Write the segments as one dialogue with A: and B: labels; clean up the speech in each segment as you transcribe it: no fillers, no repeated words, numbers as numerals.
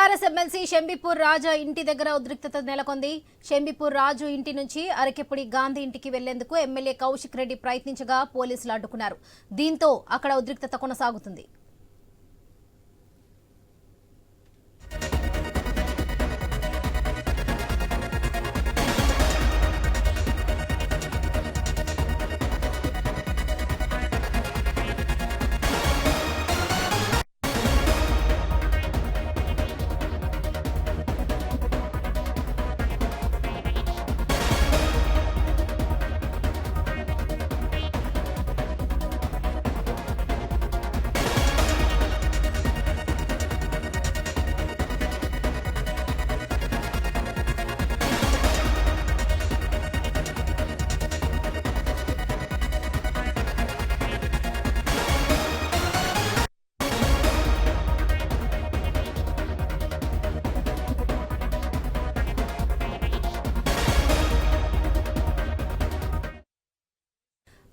A: BRS MLC Shambipur రాజా ఇంటి దగ్గర ఉద్రిక్తత నెలకొంది. షంబీపూర్ రాజు ఇంటి నుంచి అరకెప్పుడి గాంధీ ఇంటికి వెళ్లేందుకు ఎమ్మెల్యే కౌశిక్ రెడ్డి ప్రయత్నించగా పోలీసులు అడ్డుకున్నారు. దీంతో అక్కడ ఉద్రిక్తత కొనసాగుతుంది.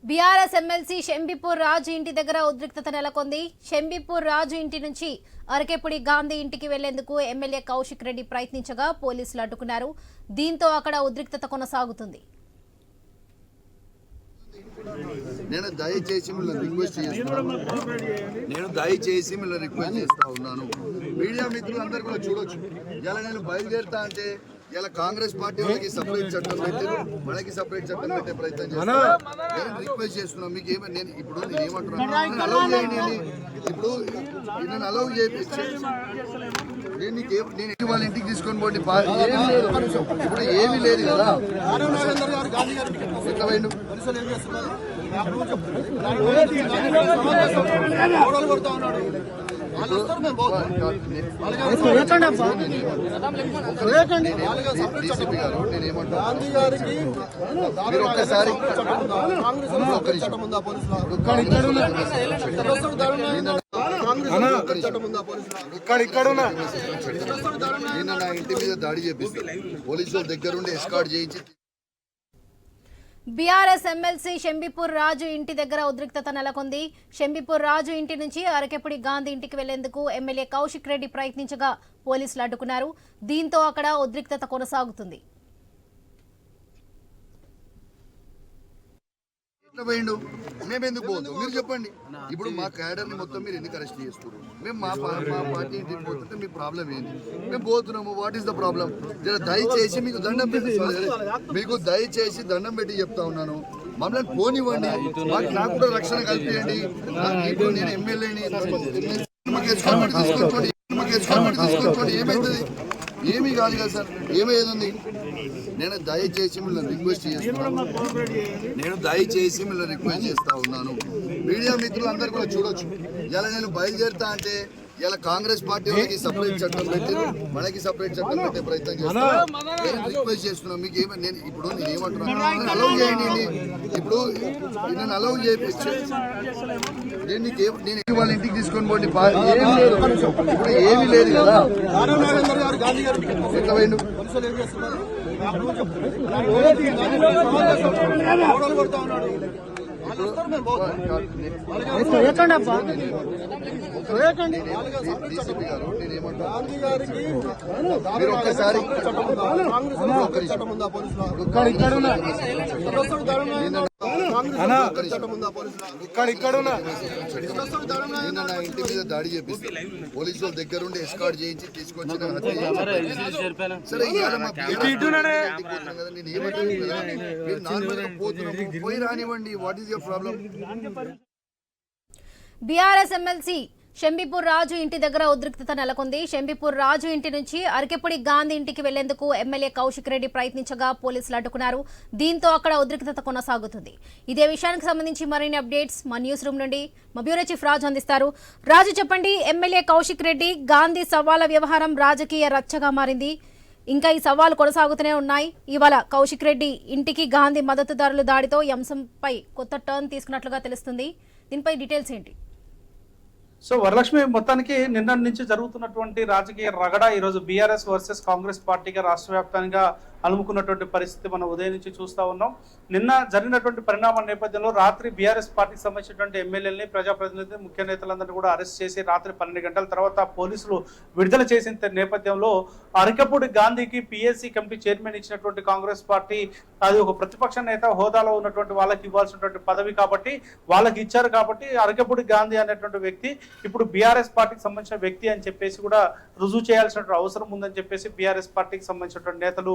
A: బీఆర్ఎస్ ఎమ్మెల్సీ షంబీపూర్ రాజు ఇంటి దగ్గర ఉద్రిక్తత నెలకొంది. షంబీపూర్ రాజు ఇంటి నుంచి అరకెప్పుడి గాంధీ ఇంటికి వెళ్లేందుకు ఎమ్మెల్యే కౌశిక్ రెడ్డి ప్రయత్నించగా పోలీసులు అడ్డుకున్నారు. దీంతో అక్కడ ఉద్రిక్తత కొనసాగుతుంది.
B: నేను దయచేసి మిమ్మల్ని రిక్వెస్ట్ చేస్తా ఉన్నాను. మీడియా మిత్రులందరూ కూడా చూడొచ్చు. ఇలా నేను బయలుదేరుతా అంటే ఇలా కాంగ్రెస్ పార్టీ వాళ్ళకి సపరేట్ చట్టం పెట్టారు, మనకి సపరేట్ చట్టం పెట్టే ప్రయత్నం చేస్తాను. నేను రిక్వెస్ట్ చేస్తున్నాను. మీకు ఏమైనా నేను ఏమంటున్నాను, అలౌ చేయండి. ఇప్పుడు నన్ను అలౌ చేయించి నేను వాళ్ళ ఇంటికి తీసుకొని పోండి. ఇప్పుడు ఏమీ లేదు కదా. ఎట్లా పోయిండు డీసీపీ గారు, నేనేమంటాను మీరు ఒక్కసారి నిన్న నా ఇంటి మీద దాడి చేపిస్తారు. పోలీసుల దగ్గరుండి ఎస్కార్ట్ చేయించి
A: బీఆర్ఎస్ ఎమ్మెల్సీ షంబీపూర్ రాజు ఇంటి దగ్గర ఉద్రిక్తత నెలకొంది. షంబీపూర్ రాజు ఇంటి నుంచి అరకెప్పుడి గాంధీ ఇంటికి వెళ్లేందుకు ఎమ్మెల్యే కౌశిక్ రెడ్డి ప్రయత్నించగా పోలీసులు అడ్డుకున్నారు. దీంతో అక్కడ ఉద్రిక్తత కొనసాగుతుంది.
B: పోయిండు మేమెందుకు పోతాం మీరు చెప్పండి. ఇప్పుడు మా క్యాడర్ ని మొత్తం మీరు ఎందుకు అరెస్ట్ చేస్తున్నారు? మేము మా పార్టీ ఇంటికి పోతుంటే మీ ప్రాబ్లం ఏంటి? మేము పోతున్నాము. What is the problem? దయచేసి మీకు దండం పెట్టి దండం పెట్టి చెప్తా ఉన్నాను. మమ్మల్ని పోనివ్వండి, నాకు కూడా రక్షణ కల్పించండి. ఇప్పుడు నేను ఎమ్మెల్యేని తీసుకొచ్చుకోండి. ఏమైతుంది? ఏమీ కాదు కదా సార్. ఏమేది? నేను దయచేసి మిమ్మల్ని రిక్వెస్ట్ చేస్తా ఉన్నాను. మీడియా మిత్రులందరూ కూడా చూడొచ్చు. ఇలా నేను బయలుదేరుతా అంటే ఇలా కాంగ్రెస్ పార్టీ వాళ్ళకి సపరేట్ చట్టం పెట్టారు, మనకి సపరేట్ చట్టం పెట్టే ప్రయత్నం చేస్తాను. నేను రిక్వెస్ట్ చేస్తున్నాను. మీకు ఏమైనా నేను ఏమంటున్నాను, అలౌ చేయండి. ఇప్పుడు నన్ను అలౌ చేయించి నేను వాళ్ళ ఇంటికి తీసుకొని పోండి. ఇప్పుడు ఏమీ లేదు కదా. ఎట్లా పోయిండు డీసీపీ గారు, నేనేమంటాను మీరు ఒక్కసారి నిన్న నా ఇంటి మీద దాడి చేపిస్తారు. పోలీసుల దగ్గరుండి ఎస్కార్ట్ చేయించి తీసుకొచ్చి సరే నేను ఏమంటాను, పోయి రానివ్వండి. What is your problem?
A: BRS MLC Shambipur Raju ఇంటి దగ్గర ఉద్రిక్తత నెలకొంది. షంబీపూర్ రాజు ఇంటి నుంచి అరకెప్పుడి గాంధీ ఇంటికి వెళ్లేందుకు ఎమ్మెల్యే కౌశిక్ రెడ్డి ప్రయత్నించగా పోలీసులు అడ్డుకున్నారు. దీంతో అక్కడ ఉద్రిక్తత కొనసాగుతుంది. ఇదే విషయానికి సంబంధించి మరిన్ని అప్డేట్స్ మా న్యూస్ రూమ్ నుండి మా బ్యూరో చీఫ్ రాజు అందిస్తారు. రాజు చెప్పండి, ఎమ్మెల్యే కౌశిక్ రెడ్డి గాంధీ సవాల వ్యవహారం రాజకీయ రచ్చగా మారింది. ఇంకా ఈ సవాలు కొనసాగుతూనే ఉన్నాయి. ఇవాళ కౌశిక్ రెడ్డి ఇంటికి గాంధీ మద్దతుదారుల దాడితో ఈ అంశంపై కొత్త టర్న్ తీసుకున్నట్లుగా తెలుస్తుంది. దీనిపై డీటెయిల్స్ ఏంటి?
C: సో వరలక్ష్మి, మొత్తానికి నిన్న నుంచి జరుగుతున్నటువంటి రాజకీయ రగడ ఈరోజు బీఆర్ఎస్ వర్సెస్ కాంగ్రెస్ పార్టీగా రాష్ట్ర వ్యాప్తంగా అలుముకున్నటువంటి పరిస్థితి మనం ఉదయం నుంచి చూస్తూ ఉన్నాం. నిన్న జరిగినటువంటి పరిణామాల నేపథ్యంలో రాత్రి బీఆర్ఎస్ పార్టీకి సంబంధించినటువంటి ఎమ్మెల్యేలని, ప్రజాప్రతినిధులు, ముఖ్య నేతలందరినీ కూడా అరెస్ట్ చేసి రాత్రి 12 గంటల తర్వాత పోలీసులు విడుదల చేసిన నేపథ్యంలో అరకపూడి గాంధీకి పిఎస్సి కమిటీ చైర్మన్ ఇచ్చినటువంటి కాంగ్రెస్ పార్టీ అది ఒక ప్రతిపక్ష నేత హోదాలో ఉన్నటువంటి వాళ్ళకి ఇవ్వాల్సినటువంటి పదవి కాబట్టి వాళ్ళకి ఇచ్చారు కాబట్టి అరకపూడి గాంధీ అనేటువంటి వ్యక్తి ఇప్పుడు బీఆర్ఎస్ పార్టీకి సంబంధించిన వ్యక్తి అని చెప్పేసి కూడా రుజువు చేయాల్సినటువంటి అవసరం ఉందని చెప్పేసి బీఆర్ఎస్ పార్టీకి సంబంధించినటువంటి నేతలు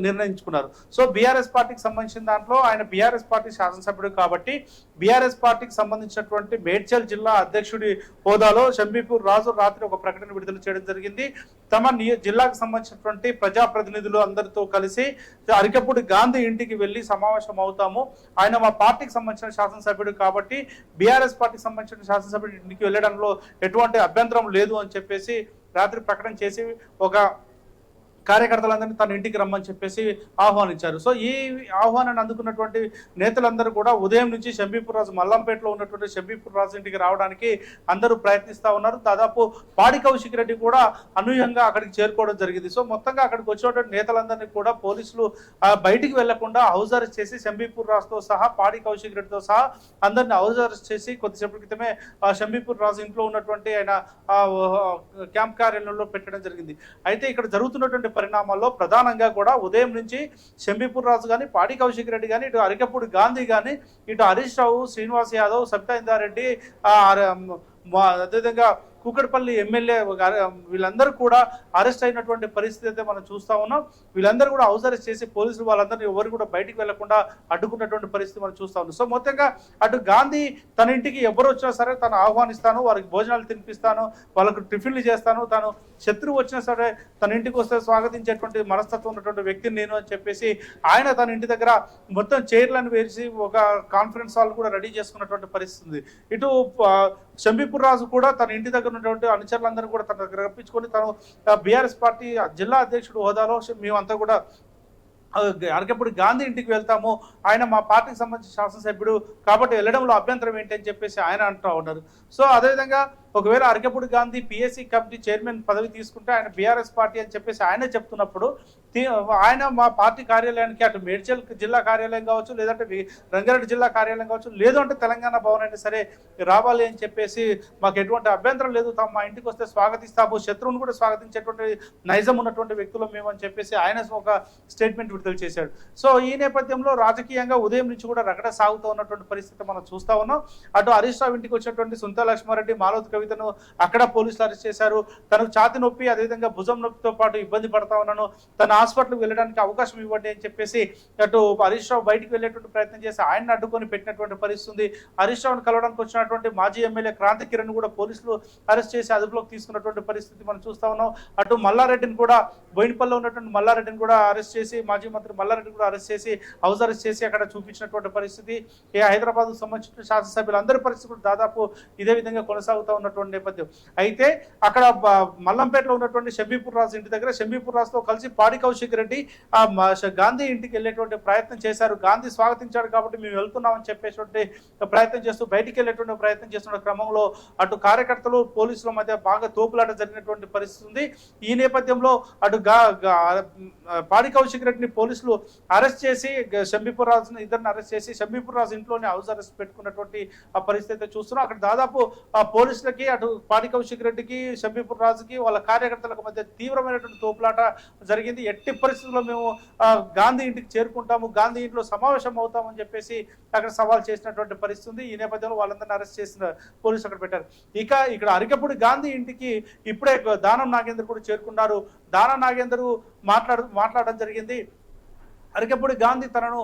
C: నిర్ణయించుకున్నారు. సో బీఆర్ఎస్ పార్టీకి సంబంధించిన దాంట్లో ఆయన బీఆర్ఎస్ పార్టీ శాసనసభ్యుడు కాబట్టి బీఆర్ఎస్ పార్టీకి సంబంధించినటువంటి మేడ్చల్ జిల్లా అధ్యక్షుడి హోదాలో షంబీపూర్ రాజు రాత్రి ఒక ప్రకటన విడుదల చేయడం జరిగింది. తమ జిల్లాకు సంబంధించినటువంటి ప్రజాప్రతినిధులు అందరితో కలిసి అరకపూడి గాంధీ ఇంటికి వెళ్లి సమావేశం అవుతాము. ఆయన మా పార్టీకి సంబంధించిన శాసనసభ్యుడు కాబట్టి బీఆర్ఎస్ పార్టీకి సంబంధించిన శాసనసభ్యుడి ఇంటికి వెళ్ళడంలో ఎటువంటి అభ్యంతరం లేదు అని చెప్పేసి రాత్రి ప్రకటన చేసి ఒక కార్యకర్తలందరినీ తన ఇంటికి రమ్మని చెప్పేసి ఆహ్వానించారు. సో ఈ ఆహ్వానాన్ని అందుకున్నటువంటి నేతలందరూ కూడా ఉదయం నుంచి షంబీపూర్ రాజు మల్లంపేటలో ఉన్నటువంటి షంబీపూర్ రాజు ఇంటికి రావడానికి అందరూ ప్రయత్నిస్తూ ఉన్నారు. దాదాపు పాడి కౌశిక్ రెడ్డి కూడా అనూహ్యంగా అక్కడికి చేరుకోవడం జరిగింది. సో మొత్తంగా అక్కడికి వచ్చినటువంటి నేతలందరినీ కూడా పోలీసులు బయటికి వెళ్లకుండా హౌస్ అరెస్ట్ చేసి షంబీపూర్ రాజుతో సహా పాడి కౌశిక్ రెడ్డితో సహా అందరినీ హౌస్ అరెస్ట్ చేసి కొద్దిసేపటి క్రితమే షంబీపూర్ రాజు ఇంట్లో ఉన్నటువంటి ఆయన క్యాంప్ కార్యాలయంలో పెట్టడం జరిగింది. అయితే ఇక్కడ జరుగుతున్నటువంటి పరిణామాల్లో ప్రధానంగా కూడా ఉదయం నుంచి షంబీపూర్ రాజు కానీ, పాడి కౌశిక్ రెడ్డి కానీ, ఇటు అరకపూడి గాంధీ కానీ, ఇటు హరీష్ రావు, శ్రీనివాస్ యాదవ్, సబితా ఇందారెడ్డి, అదేవిధంగా కూకట్పల్లి ఎమ్మెల్యే వీళ్ళందరూ కూడా అరెస్ట్ అయినటువంటి పరిస్థితి అయితే మనం చూస్తా ఉన్నాం. వీళ్ళందరూ కూడా హౌస్ అరెస్ట్ చేసి పోలీసులు వాళ్ళందరినీ ఎవరు కూడా బయటికి వెళ్లకుండా అడ్డుకున్నటువంటి పరిస్థితి మనం చూస్తా ఉన్నాం. సో మొత్తంగా అటు గాంధీ తన ఇంటికి ఎవరు వచ్చినా సరే తను ఆహ్వానిస్తాను, వారికి భోజనాలు తినిపిస్తాను, వాళ్ళకు టిఫిన్లు చేస్తాను, తాను శత్రువు వచ్చినా సరే తన ఇంటికి వస్తే స్వాగతించేటువంటి మనస్తత్వం ఉన్నటువంటి వ్యక్తిని నేను అని చెప్పేసి ఆయన తన ఇంటి దగ్గర మొత్తం చైర్లను వేసి ఒక కాన్ఫరెన్స్ హాల్ కూడా రెడీ చేసుకున్నటువంటి పరిస్థితి ఉంది. ఇటు షంబీపూర్ రాజు కూడా తన ఇంటి దగ్గర ఉన్నటువంటి అనుచరులందరూ కూడా తన దగ్గర రప్పించుకొని తను బీఆర్ఎస్ పార్టీ జిల్లా అధ్యక్షుడు హోదాలో మేమంతా కూడా అరకపూడి గాంధీ ఇంటికి వెళ్తాము, ఆయన మా పార్టీకి సంబంధించిన శాసనసభ్యుడు కాబట్టి వెళ్ళడంలో అభ్యంతరం ఏంటి అని చెప్పేసి ఆయన అంటూ ఉన్నారు. సో అదేవిధంగా ఒకవేళ Arekapudi Gandhi PSC committee chairman పదవి తీసుకుంటే ఆయన బీఆర్ఎస్ పార్టీ అని చెప్పేసి ఆయన చెప్తున్నప్పుడు ఆయన మా పార్టీ కార్యాలయానికి అటు మేడ్చల్ జిల్లా కార్యాలయం కావచ్చు, లేదంటే రంగారెడ్డి జిల్లా కార్యాలయం కావచ్చు, లేదు అంటే తెలంగాణ భవన్ అయినా సరే రావాలి అని చెప్పేసి మాకు ఎటువంటి అభ్యంతరం లేదు, మా ఇంటికి వస్తే స్వాగతిస్తాము, శత్రువును కూడా స్వాగతించేటువంటి నైజం ఉన్నటువంటి వ్యక్తులు మేము అని చెప్పేసి ఆయన ఒక స్టేట్మెంట్ విడుదల చేశాడు. సో ఈ నేపథ్యంలో రాజకీయంగా ఉదయం నుంచి కూడా రగడ సాగుతూ ఉన్నటువంటి పరిస్థితి మనం చూస్తా ఉన్నాం. అటు హరీష్ రావు ఇంటికి వచ్చినటువంటి సుంతా లక్ష్మారెడ్డి, మాలోత్ కవితను అక్కడ పోలీసులు అరెస్ట్ చేశారు. తనకు ఛాతి నొప్పి, అదేవిధంగా భుజం నొప్పితో పాటు ఇబ్బంది పడతా ఉన్నాను, తన హాస్పిటల్కి వెళ్ళడానికి అవకాశం ఇవ్వండి అని చెప్పేసి అటు హరీష్ రావు బయటికి వెళ్ళేటువంటి ప్రయత్నం చేసి ఆయన అడ్డుకొని పెట్టినటువంటి పరిస్థితి. హరీష్ రావును కలవడానికి వచ్చినటువంటి మాజీ ఎమ్మెల్యే క్రాంతి కిరణ్ కూడా పోలీసులు అరెస్ట్ చేసి అదుపులోకి తీసుకున్నటువంటి పరిస్థితి మనం చూస్తా ఉన్నాం. అటు మల్లారెడ్డిని కూడా బోయినపల్లిలో ఉన్నటువంటి మల్లారెడ్డిని కూడా అరెస్ట్ చేసి, మాజీ మంత్రి మల్లారెడ్డిని కూడా అరెస్ట్ చేసి హౌస్ అరెస్ట్ చేసి అక్కడ చూపించినటువంటి పరిస్థితి. హైదరాబాద్ సంబంధించిన శాసనసభ్యులందరి పరిస్థితులు దాదాపు ఇదే విధంగా కొనసాగుతూ ఉన్నటువంటి నేపథ్యం. అయితే అక్కడ మల్లంపేటలో ఉన్నటువంటి షంబీపూర్ రాజు ఇంటి దగ్గర షంబీపూర్ రాజుతో కలిసి పాడి కౌశిక్ రెడ్డి గాంధీ ఇంటికి వెళ్ళేటువంటి ప్రయత్నం చేశారు. గాంధీ స్వాగతించాడు కాబట్టి మేము వెళ్తున్నామని చెప్పేటువంటి ప్రయత్నం చేస్తూ బయటికి వెళ్ళేటువంటి ప్రయత్నం చేస్తున్న క్రమంలో అటు కార్యకర్తలు పోలీసుల మధ్య బాగా తోపులాట జరిగినటువంటి పరిస్థితి ఉంది. ఈ నేపథ్యంలో అటు పాడి కౌశిక్ రెడ్డిని పోలీసులు అరెస్ట్ చేసి షంబీపూర్ రాజుని ఇద్దరిని అరెస్ట్ చేసి షంబీపూర్ రాజు ఇంట్లోనే హౌస్ అరెస్ట్ పెట్టుకున్నటువంటి పరిస్థితి చూస్తున్నాం. అక్కడ దాదాపు పోలీసులకి అటు పాడి కౌశిక్ రెడ్డికి, షంబీపూర్ రాజుకి, వాళ్ళ కార్యకర్తలకు మధ్య తీవ్రమైనటువంటి తోపులాట జరిగింది. ఎట్టి పరిస్థితుల్లో మేము గాంధీ ఇంటికి చేరుకుంటాము, గాంధీ ఇంట్లో సమావేశం అవుతామని చెప్పేసి అక్కడ సవాల్ చేసినటువంటి పరిస్థితి. ఈ నేపథ్యంలో వాళ్ళందరినీ అరెస్ట్ చేసిన పోలీసులు అక్కడ పెట్టారు. ఇక ఇక్కడ అరకపూడి గాంధీ ఇంటికి ఇప్పుడే దానం నాగేందర్ కూడా చేరుకున్నారు. దానం నాగేందర్ మాట్లాడడం జరిగింది. అరకపూడి గాంధీ తనను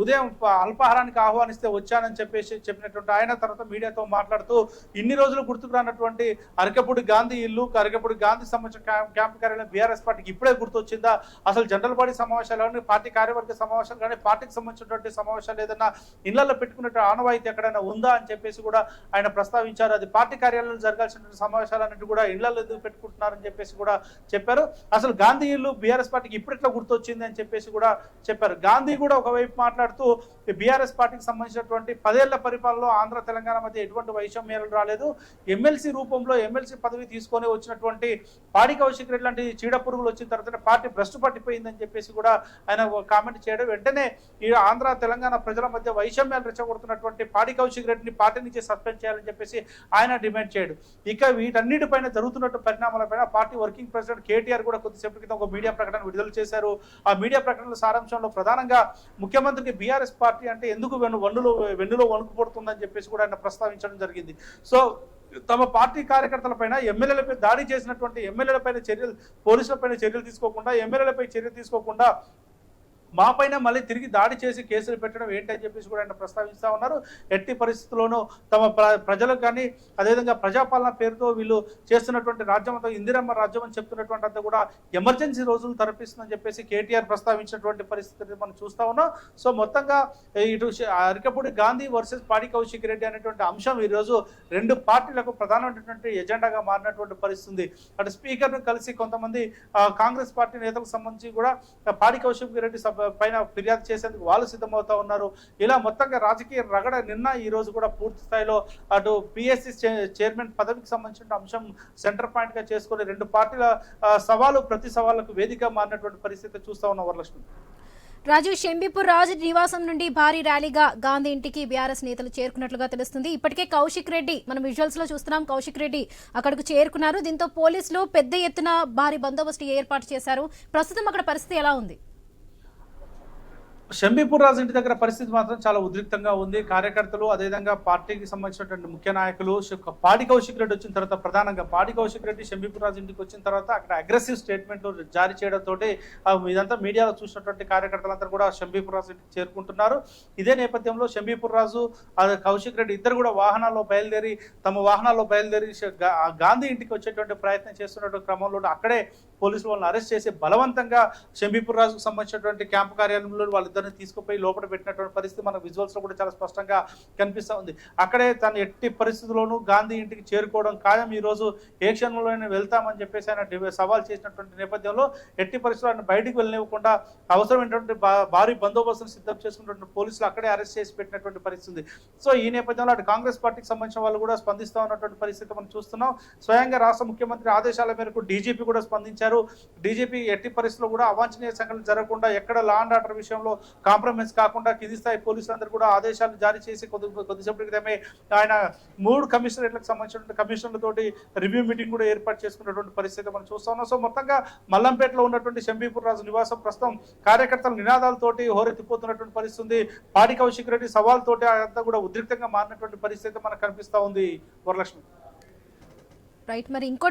C: ఉదయం అల్పాహారానికి ఆహ్వానిస్తే వచ్చానని చెప్పేసి చెప్పినటువంటి ఆయన తర్వాత మీడియాతో మాట్లాడుతూ ఇన్ని రోజులు గుర్తుకు రానటువంటి అరకపూడి గాంధీ ఇల్లు, అరకపూడి గాంధీ సంబంధించిన క్యాంప్ కార్యాలయం బీఆర్ఎస్ పార్టీకి ఇప్పుడే గుర్తొచ్చిందా, అసలు జనరల్ బాడీ సమావేశాలు కానీ, పార్టీ కార్యవర్గ సమావేశాలు కానీ, పార్టీకి సంబంధించినటువంటి సమావేశాలు ఏదైనా ఇళ్లలో పెట్టుకున్నట్టు ఆనవాయితీ ఎక్కడైనా ఉందా అని చెప్పేసి కూడా ఆయన ప్రస్తావించారు. అది పార్టీ కార్యాలయంలో జరగాల్సినటువంటి సమావేశాలన్నింటి కూడా ఇళ్లలో ఎందుకు పెట్టుకుంటున్నారని చెప్పేసి కూడా చెప్పారు. అసలు గాంధీ ఇల్లు బీఆర్ఎస్ పార్టీకి ఇప్పుడెట్లా గుర్తొచ్చింది అని చెప్పేసి కూడా కూడా చెప్పారు. గాంధీ కూడా ఒకవైపు మాట్లాడుతూ బీఆర్ఎస్ పార్టీకి సంబంధించినటువంటి 10 ఏళ్ల పరిపాలనలో ఆంధ్ర తెలంగాణ మధ్య ఎటువంటి వైషమ్యాలు రాలేదు. ఎమ్మెల్సీ రూపంలో ఎమ్మెల్సీ పదవి తీసుకొని వచ్చినటువంటి పాడి కౌశిక్ రెడ్డి లాంటి చీడ పురుగులు వచ్చిన తర్వాత పార్టీ భ్రష్టు పట్టిపోయిందని చెప్పేసి కూడా ఆయన కామెంట్ చేయడం, వెంటనే ఈ ఆంధ్ర తెలంగాణ ప్రజల మధ్య వైషమ్యాలు రెచ్చగొడుతున్నటువంటి పాడి కౌశిక్ రెడ్డిని పార్టీ నుంచి సస్పెండ్ చేయాలని చెప్పేసి ఆయన డిమాండ్ చేయడు. ఇక వీటన్నిటిపైన జరుగుతున్నట్టు పరిణామాలపైన పార్టీ వర్కింగ్ ప్రెసిడెంట్ కేటీఆర్ కూడా కొద్దిసేపటి క్రితం ఒక మీడియా ప్రకటన విడుదల చేశారు. ఆ మీడియా ప్రకటనల సారాంశంలో ప్రధానంగా ముఖ్యమంత్రికి బీఆర్ఎస్ పార్టీ అంటే ఎందుకు వెన్నులో వణుకుపడుతుందని చెప్పేసి కూడా ఆయన ప్రస్తావించడం జరిగింది. సో తమ పార్టీ కార్యకర్తలపైన ఎమ్మెల్యేలపై దాడి చేసినటువంటి ఎమ్మెల్యేలపైన పోలీసులపైన చర్యలు తీసుకోకుండా ఎమ్మెల్యేలపై చర్యలు తీసుకోకుండా మా పైన మళ్ళీ తిరిగి దాడి చేసి కేసులు పెట్టడం ఏంటని చెప్పేసి కూడా ఆయన ప్రస్తావిస్తూ ఉన్నారు. ఎట్టి పరిస్థితుల్లోనూ తమ ప్రజలకు కానీ అదేవిధంగా ప్రజాపాలన పేరుతో వీళ్ళు చేస్తున్నటువంటి రాజ్యం అంతా ఇందిరమ్మ రాజ్యం అని చెప్తున్నటువంటి అంతా కూడా ఎమర్జెన్సీ రోజులు తరపిస్తుందని చెప్పేసి కేటీఆర్ ప్రస్తావించినటువంటి పరిస్థితిని మనం చూస్తా ఉన్నాం. సో మొత్తంగా ఇటు అరికపూడి గాంధీ వర్సెస్ పాడి కౌశిక్ రెడ్డి అనేటువంటి అంశం ఈరోజు రెండు పార్టీలకు ప్రధానమైనటువంటి ఎజెండాగా మారినటువంటి పరిస్థితి. అటు స్పీకర్ను కలిసి కొంతమంది కాంగ్రెస్ పార్టీ నేతలకు సంబంధించి కూడా పాడి కౌశిక్ రెడ్డి పైన ఫిర్యాదు చేసేందుకు వాళ్ళు సిద్ధమవుతా ఉన్నారు. ఇలా మొత్తంగా రాజకీయ రగడ నిన్న ఈ రోజు కూడా పూర్తి స్థాయిలో అటు పిఎస్సి చైర్మన్ పదవికి సంబంధించిన అంశం సెంటర్ పాయింట్ గా చేసుకుని రెండు పార్టీల సవాలు ప్రతి సవాళ్లకు వేదిక మారినటువంటి పరిస్థితి చూస్తా ఉన్నాం. వరలక్ష్మి,
A: రాజు, షెంబీపూర్ రాజు నివాసం నుండి భారీ ర్యాలీగా గాంధీ ఇంటికి బీఆర్ఎస్ నేతలు చేరుకున్నట్లుగా తెలుస్తుంది. ఇప్పటికే కౌశిక్ రెడ్డి, మనం విజువల్స్ లో చూస్తున్నాం, కౌశిక్ రెడ్డి అక్కడకు చేరుకున్నారు. దీంతో పోలీసులు పెద్ద ఎత్తున భారీ బందోబస్తు ఏర్పాటు చేశారు. ప్రస్తుతం అక్కడ పరిస్థితి ఎలా ఉంది?
C: షంబీపూర్ రాజు ఇంటి దగ్గర పరిస్థితి మాత్రం చాలా ఉద్రిక్తంగా ఉంది. కార్యకర్తలు అదేవిధంగా పార్టీకి సంబంధించినటువంటి ముఖ్య నాయకులు పాడి కౌశిక్ రెడ్డి వచ్చిన తర్వాత, ప్రధానంగా పాడి కౌశిక్ రెడ్డి షంబీపూర్ రాజు ఇంటికి వచ్చిన తర్వాత అక్కడ అగ్రెసివ్ స్టేట్మెంట్లు జారీ చేయడంతో ఇదంతా మీడియాలో చూసినటువంటి కార్యకర్తలందరూ కూడా షంబీపూర్ రాజు ఇంటికి చేరుకుంటున్నారు. ఇదే నేపథ్యంలో షంబీపూర్ రాజు కౌశిక్ రెడ్డి ఇద్దరు కూడా తమ వాహనాల్లో బయలుదేరి గాంధీ ఇంటికి వచ్చేటువంటి ప్రయత్నం చేస్తున్నటువంటి క్రమంలో అక్కడే పోలీసులు వాళ్ళని అరెస్ట్ చేసి బలవంతంగా షంబీపూర్ రాజుకు సంబంధించినటువంటి క్యాంపు కార్యాలయంలో వాళ్ళిద్దరిని తీసుకుపోయి లోపల పెట్టినటువంటి పరిస్థితి మనకు విజువల్స్ లో కూడా చాలా స్పష్టంగా కనిపిస్తూ ఉంది. అక్కడే తను ఎట్టి పరిస్థితుల్లోనూ గాంధీ ఇంటికి చేరుకోవడం ఖాయం, ఈ రోజు ఏ క్షణంలోనే వెళ్తామని చెప్పేసి ఆయన సవాల్ చేసినటువంటి నేపథ్యంలో ఎట్టి పరిస్థితుల్లో ఆయన బయటికి వెళ్ళనివ్వకుండా అవసరమైనటువంటి భారీ బందోబస్తును సిద్ధం చేసుకున్నటువంటి పోలీసులు అక్కడే అరెస్ట్ చేసి పెట్టినటువంటి పరిస్థితి. సో ఈ నేపథ్యంలో అటు కాంగ్రెస్ పార్టీకి సంబంధించిన వాళ్ళు కూడా స్పందిస్తూ ఉన్నటువంటి పరిస్థితి మనం చూస్తున్నాం. స్వయంగా రాష్ట్ర ముఖ్యమంత్రి ఆదేశాల మేరకు డీజీపీ కూడా స్పందించారు. డీజీపీ ఎట్టి పరిస్థితుల్లో కూడా అవాంఛనీయ సంఘటనలు జరగకుండా, ఎక్కడ లా అండ్ ఆర్డర్ విషయంలో కాంప్రమైజ్ కాకుండా కింది స్థాయి పోలీసులందరూ కూడా ఆదేశాలు జారీ చేసి కొద్దిసేపటి క్రితమే ఆయన 3 కమిషనరేట్లకు సంబంధించిన కమిషనర్లతోటి రివ్యూ మీటింగ్ కూడా ఏర్పాటు చేసుకున్నటువంటి పరిస్థితి మనం చూస్తా ఉన్నాం. సో మొత్తంగా మల్లంపేటలో ఉన్నటువంటి షంబీపూర్ రాజు నివాసం ప్రస్తుతం కార్యకర్తల నినాదాలతోటి హోరెత్తిపోతున్నటువంటి పరిస్థితి. పాడి కౌశిక్ రెడ్డి సవాల్తోటి అంతా కూడా ఉద్రిక్తంగా మారినటువంటి పరిస్థితి మనకు కనిపిస్తా ఉంది. వరలక్ష్మి,
A: రైట్, మరి ఇంకోటి